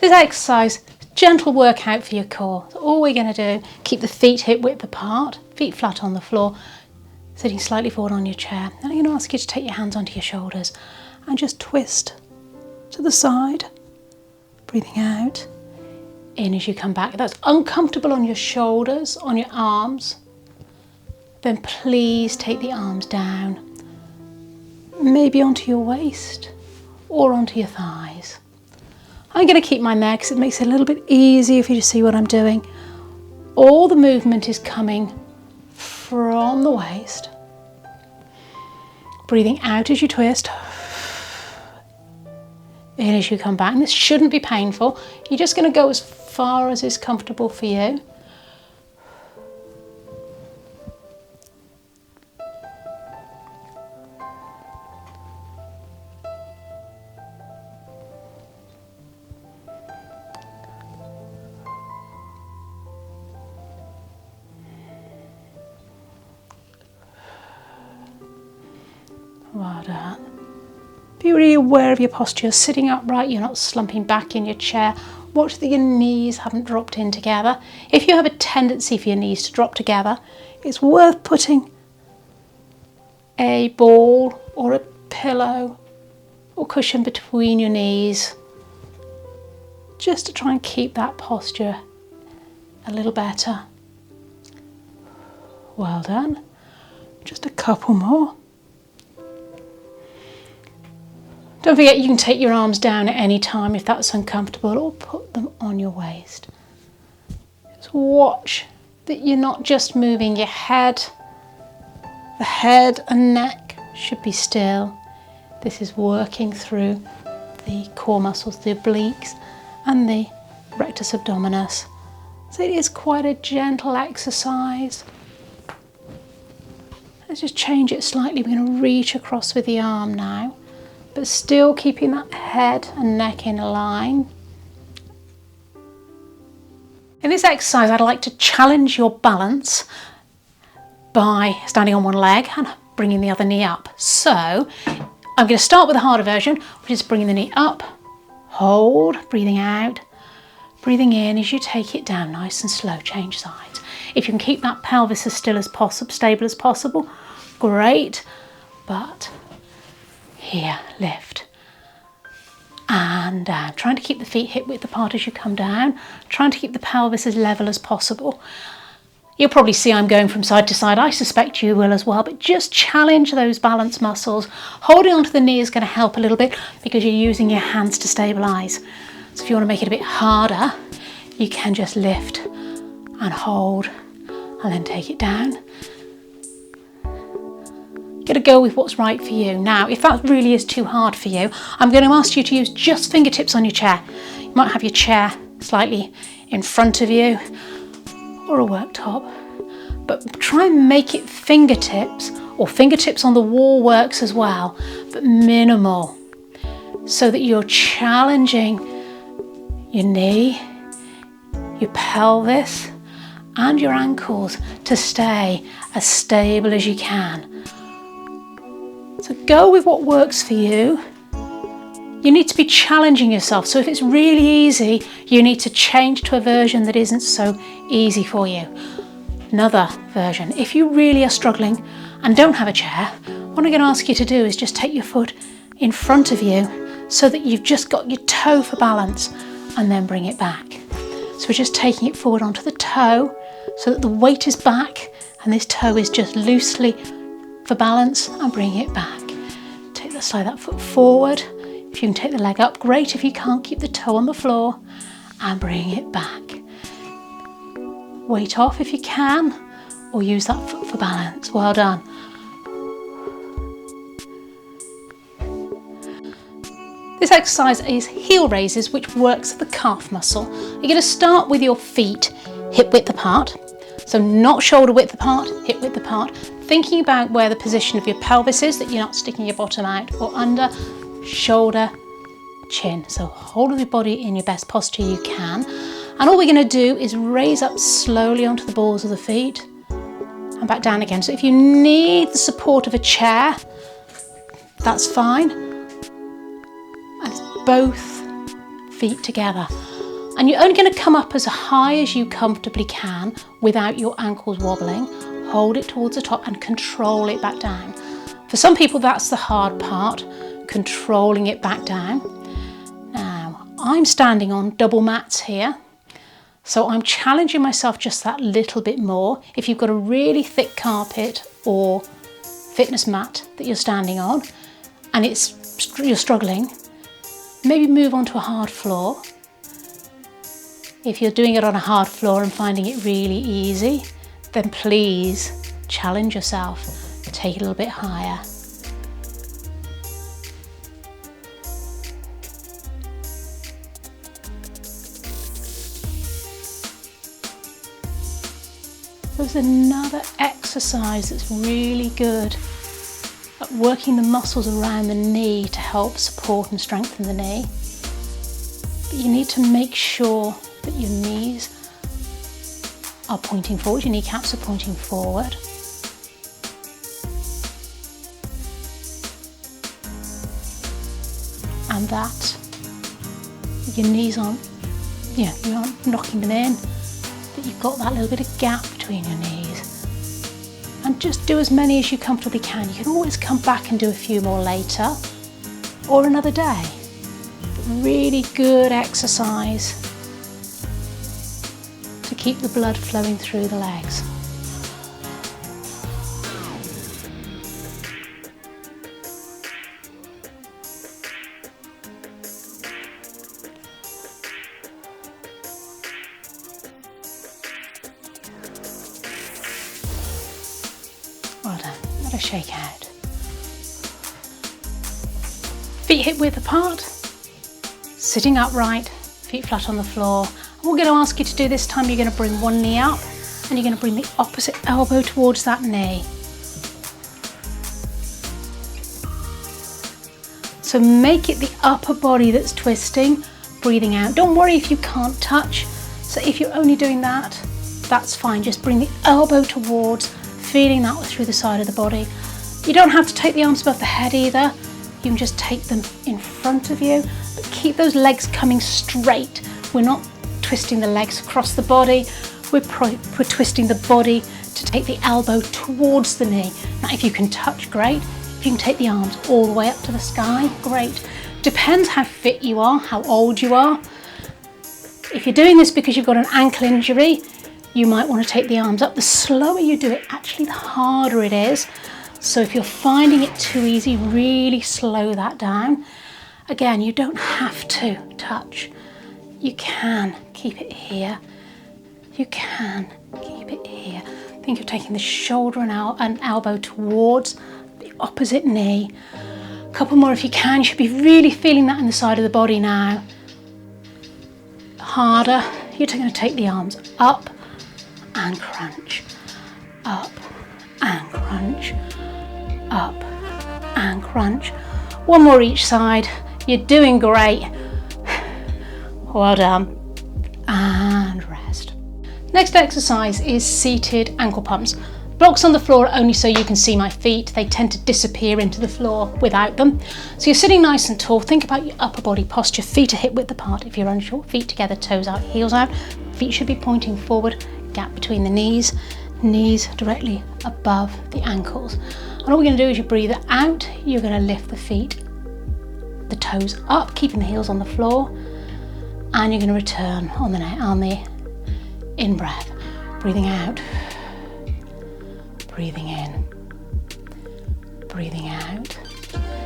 This exercise, gentle workout for your core. So all we're going to do, keep the feet hip width apart, feet flat on the floor, sitting slightly forward on your chair. And I'm going to ask you to take your hands onto your shoulders and just twist to the side, breathing out, in as you come back. If that's uncomfortable on your shoulders, on your arms, then please take the arms down, maybe onto your waist or onto your thighs. I'm going to keep mine there because it makes it a little bit easier for you to see what I'm doing. All the movement is coming from the waist. Breathing out as you twist. In as you come back. And this shouldn't be painful. You're just going to go as far as is comfortable for you. Well done. Be really aware of your posture, sitting upright, you're not slumping back in your chair. Watch that your knees haven't dropped in together. If you have a tendency for your knees to drop together, it's worth putting a ball or a pillow or cushion between your knees, just to try and keep that posture a little better. Well done. Just a couple more. Don't forget you can take your arms down at any time if that's uncomfortable, or put them on your waist. Just watch that you're not just moving your head. The head and neck should be still. This is working through the core muscles, the obliques and the rectus abdominis. So it is quite a gentle exercise. Let's just change it slightly. We're going to reach across with the arm now, but still keeping that head and neck in line. In this exercise, I'd like to challenge your balance by standing on one leg and bringing the other knee up. So I'm going to start with the harder version, which is bringing the knee up, hold, breathing out, breathing in as you take it down, nice and slow, change sides. If you can keep that pelvis as still as possible, stable as possible, great, but here, lift and down, trying to keep the feet hip width apart as you come down, trying to keep the pelvis as level as possible. You'll probably see I'm going from side to side. I suspect you will as well, but just challenge those balance muscles. Holding onto the knee is going to help a little bit because you're using your hands to stabilise. So if you want to make it a bit harder, you can just lift and hold and then take it down. You've got to go with what's right for you. Now, if that really is too hard for you, I'm going to ask you to use just fingertips on your chair. You might have your chair slightly in front of you or a worktop, but try and make it fingertips, or fingertips on the wall works as well, but minimal, so that you're challenging your knee, your pelvis and your ankles to stay as stable as you can. So go with what works for you. You need to be challenging yourself. So if it's really easy, you need to change to a version that isn't so easy for you. Another version. If you really are struggling and don't have a chair, what I'm going to ask you to do is just take your foot in front of you so that you've just got your toe for balance, and then bring it back. So we're just taking it forward onto the toe so that the weight is back and this toe is just loosely for balance, and bring it back. Slide that foot forward. If you can take the leg up, great. If you can't, keep the toe on the floor and bring it back. Weight off if you can, or use that foot for balance. Well done. This exercise is heel raises, which works the calf muscle. You're going to start with your feet hip width apart. So not shoulder width apart, hip width apart. Thinking about where the position of your pelvis is, that you're not sticking your bottom out or under, shoulder, chin. So hold of your body in your best posture you can. And all we're going to do is raise up slowly onto the balls of the feet and back down again. So if you need the support of a chair, that's fine. And it's both feet together. And you're only going to come up as high as you comfortably can without your ankles wobbling. Hold it towards the top and control it back down. For some people, that's the hard part, controlling it back down. Now, I'm standing on double mats here, so I'm challenging myself just that little bit more. If you've got a really thick carpet or fitness mat that you're standing on and you're struggling, maybe move on to a hard floor. If you're doing it on a hard floor and finding it really easy, then please challenge yourself. Take it a little bit higher. There's another exercise that's really good at working the muscles around the knee to help support and strengthen the knee. But you need to make sure that your knees are pointing forward, your kneecaps are pointing forward. And that your knees aren't, you aren't knocking them in, that you've got that little bit of gap between your knees. And just do as many as you comfortably can. You can always come back and do a few more later or another day. But really good exercise to keep the blood flowing through the legs. Well done. Let us shake out. Feet hip width apart, sitting upright, feet flat on the floor. And we're going to ask you to do this time, you're going to bring one knee up and you're going to bring the opposite elbow towards that knee. So make it the upper body that's twisting, breathing out. Don't worry if you can't touch. So if you're only doing that, that's fine. Just bring the elbow towards, feeling that through the side of the body. You don't have to take the arms above the head either. You can just take them in front of you, but keep those legs coming straight. We're not twisting the legs across the body. We're twisting the body to take the elbow towards the knee. Now, if you can touch, great. If you can take the arms all the way up to the sky, great. Depends how fit you are, how old you are. If you're doing this because you've got an ankle injury, you might want to take the arms up. The slower you do it, actually the harder it is. So if you're finding it too easy, really slow that down. Again, you don't have to touch. You can keep it here. You can keep it here. Think of taking the shoulder and elbow towards the opposite knee. A couple more if you can. You should be really feeling that in the side of the body now. Harder. You're going to take the arms up and crunch, up and crunch, up and crunch. One more each side. You're doing great. Well done. And rest. Next exercise is seated ankle pumps. Blocks on the floor are only so you can see my feet. They tend to disappear into the floor without them. So you're sitting nice and tall. Think about your upper body posture. Feet are hip width apart. If you're unsure, feet together, toes out, heels out. Feet should be pointing forward. Gap between the knees. Knees directly above the ankles. And all we're going to do is you breathe it out. You're going to lift the feet, the toes up, keeping the heels on the floor. And you're going to return on the in-breath. Breathing out. Breathing in, breathing out.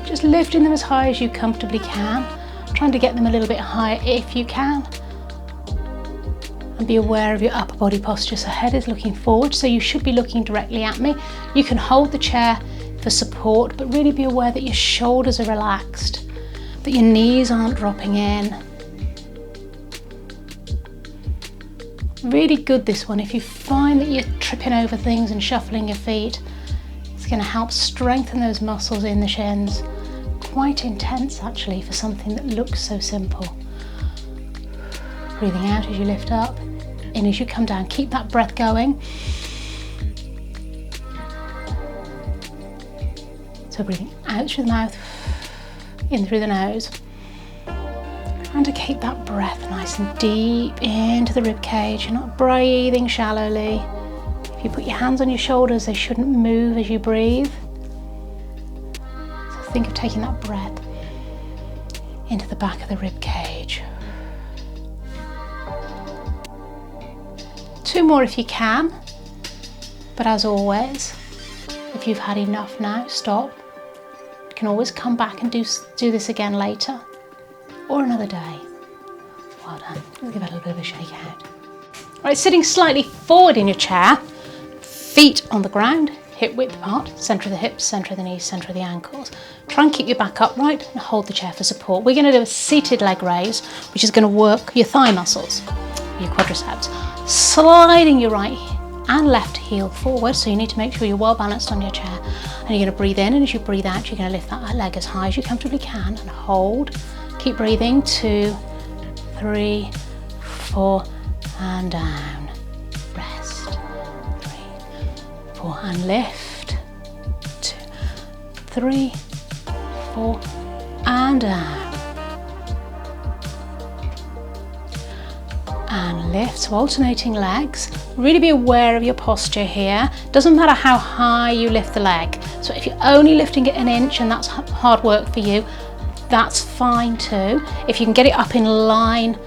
Just lifting them as high as you comfortably can, trying to get them a little bit higher if you can. And be aware of your upper body posture. So head is looking forward, so you should be looking directly at me. You can hold the chair for support, but really be aware that your shoulders are relaxed, that your knees aren't dropping in. Really good, this one. If you find that you're tripping over things and shuffling your feet, it's going to help strengthen those muscles in the shins. Quite intense actually for something that looks so simple. Breathing out as you lift up, in as you come down. Keep that breath going. So breathing out through the mouth, in through the nose. And to keep that breath nice and deep into the rib cage. You're not breathing shallowly. If you put your hands on your shoulders, they shouldn't move as you breathe. So think of taking that breath into the back of the rib cage. 2 more if you can, but as always, if you've had enough now, stop. You can always come back and do this again later or another day. Well done. Let's give it a little bit of a shake out. Right, sitting slightly forward in your chair, feet on the ground, hip width apart, centre of the hips, centre of the knees, centre of the ankles. Try and keep your back upright and hold the chair for support. We're going to do a seated leg raise, which is going to work your thigh muscles, your quadriceps. Sliding your right and left heel forward, so you need to make sure you're well balanced on your chair. And you're going to breathe in, and as you breathe out, you're going to lift that leg as high as you comfortably can and hold. Keep breathing. 2, 3, 4, and down. Rest. 3, 4, and lift. 2, 3, 4, and down. And lift, so alternating legs. Really be aware of your posture here. Doesn't matter how high you lift the leg. So if you're only lifting it 1 inch and that's hard work for you, that's fine too. If you can get it up in line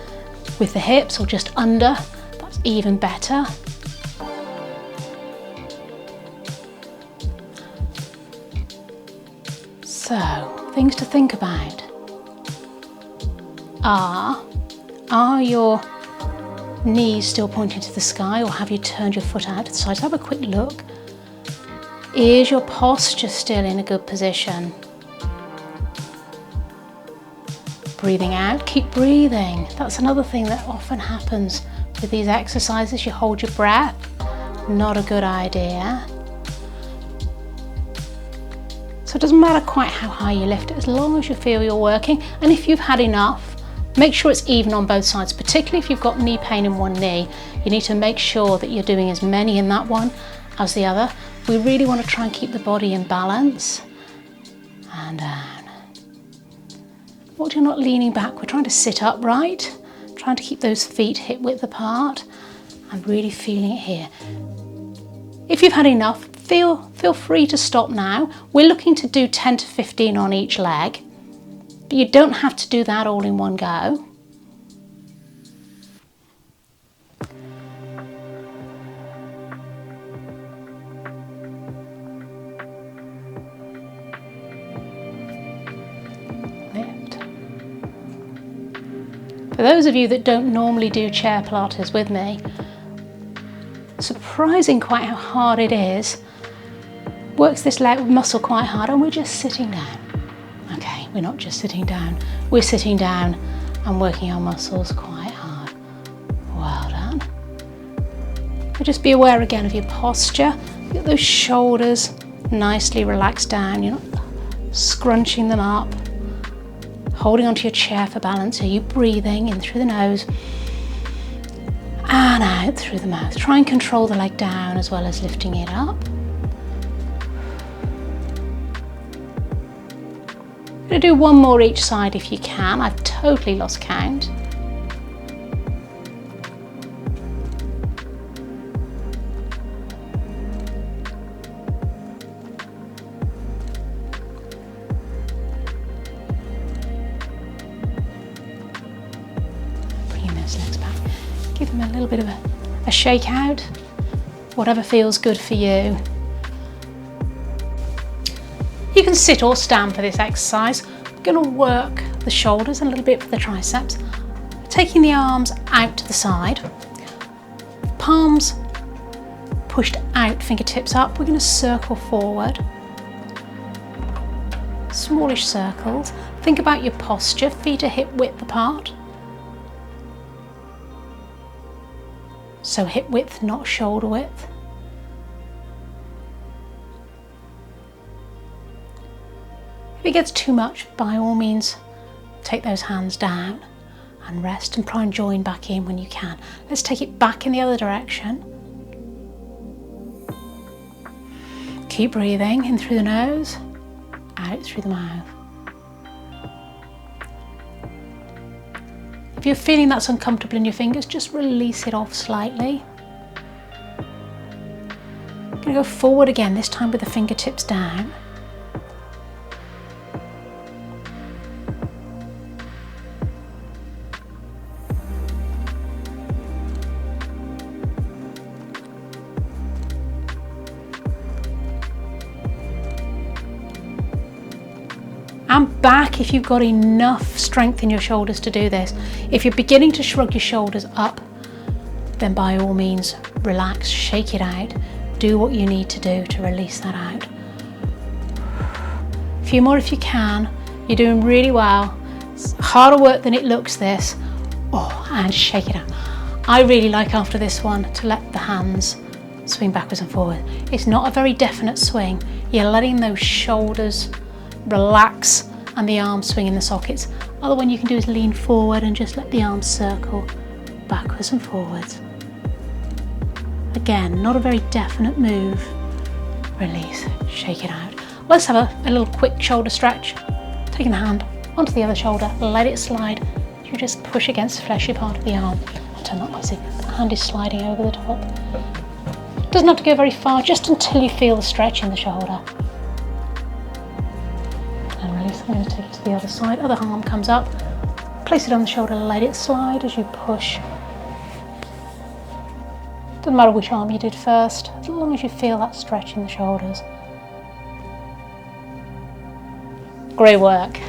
with the hips or just under, that's even better. So, things to think about are your knees still pointing to the sky, or have you turned your foot out to the side? So have a quick look. Is your posture still in a good position? Breathing out, keep breathing. That's another thing that often happens with these exercises. You hold your breath, not a good idea. So it doesn't matter quite how high you lift it, as long as you feel you're working. And if you've had enough, make sure it's even on both sides, particularly if you've got knee pain in one knee. You need to make sure that you're doing as many in that one as the other. We really want to try and keep the body in balance. And down. Watch you're not leaning back. We're trying to sit upright, trying to keep those feet hip width apart and really feeling it here. If you've had enough, feel free to stop now. We're looking to do 10 to 15 on each leg. But you don't have to do that all in one go. Lift. For those of you that don't normally do chair Pilates with me, surprising quite how hard it is. Works this leg muscle quite hard, and we're just sitting down. Okay, we're not just sitting down, we're sitting down and working our muscles quite hard. Well done. But just be aware again of your posture. Get those shoulders nicely relaxed down. You're not scrunching them up. Holding onto your chair for balance. Are you breathing in through the nose and out through the mouth? Try and control the leg down as well as lifting it up. I'm going to do 1 more each side if you can. I've totally lost count. Bringing those legs back. Give them a little bit of a shake out, whatever feels good for you. You can sit or stand for this exercise. We're going to work the shoulders and a little bit for the triceps. Taking the arms out to the side. Palms pushed out, fingertips up. We're going to circle forward. Smallish circles. Think about your posture. Feet are hip width apart. So hip width, not shoulder width. If it gets too much, by all means, take those hands down and rest and try and join back in when you can. Let's take it back in the other direction. Keep breathing in through the nose, out through the mouth. If you're feeling that's uncomfortable in your fingers, just release it off slightly. I'm going to go forward again, this time with the fingertips down. And back if you've got enough strength in your shoulders to do this. If you're beginning to shrug your shoulders up, then by all means relax, shake it out, do what you need to do to release that out. A few more if you can. You're doing really well. It's harder work than it looks, this. Oh, and shake it out. I really like after this one to let the hands swing backwards and forward. It's not a very definite swing. You're letting those shoulders relax and the arms swing in the sockets. Other one you can do is lean forward and just let the arms circle backwards and forwards. Again, not a very definite move. Release, shake it out. Let's have a little quick shoulder stretch. Taking the hand onto the other shoulder, let it slide. You just push against the fleshy part of the arm. I'll turn that way, see, the hand is sliding over the top. Doesn't have to go very far, just until you feel the stretch in the shoulder. And release. I'm going to take it to the other side. Other arm comes up. Place it on the shoulder, let it slide as you push. Doesn't matter which arm you did first, as long as you feel that stretch in the shoulders. Great work.